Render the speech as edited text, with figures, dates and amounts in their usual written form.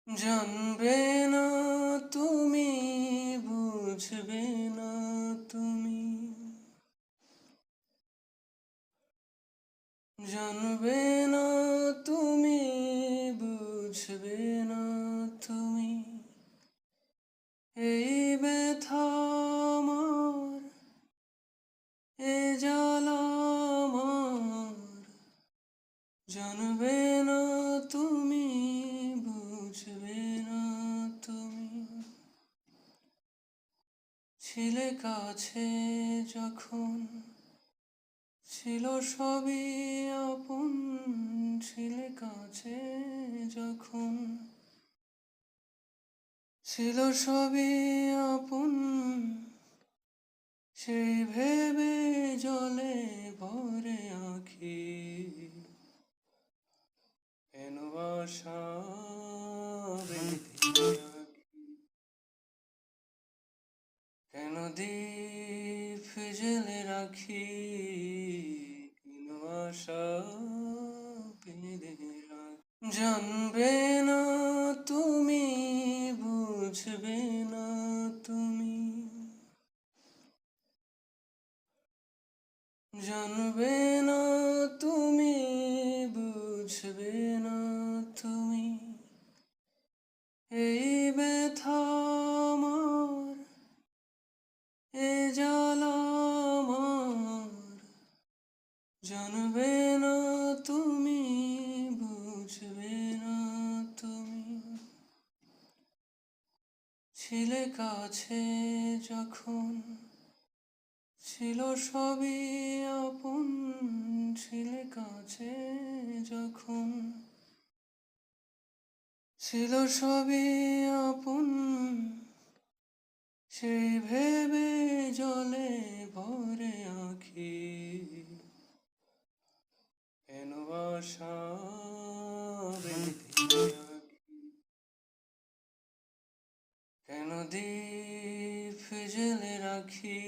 জানবে না তুমি, বুঝবে না তুমি, জানবে না তুমি, বুঝবে না তুমি, এই ব্যথা আমার, এ জ্বালা আমার, জানবে না তুমি, বুঝবে না তুমি। ছিলে কাছে যখন, ছিল সবই আপন, ছিলে কাছে যখন, ছিল সবই আপন, সেই ভেবে জলে ভরে আঁখি, কেন আশা বেঁধে রাখি, কেন দীপ জেলে রাখি, কেন আশা বেঁধে রাখি। জানবে না তুমি, বুঝবে না তুমি, জানবে না তুমি, বুঝবে না তুমি, এই ব্যথা আমার, এ জ্বালা আমার, জানবে না তুমি, বুঝবে না তুমি। ছিলে কাছে যখন, ছিল সবই আপন, ছিলে কাছে যখন, ছিল সবই আপন, সেই ভেবে জলে ভরে আঁখি, কেন আশা বেঁধে রাখি, কেন দীপ জেলে রাখি,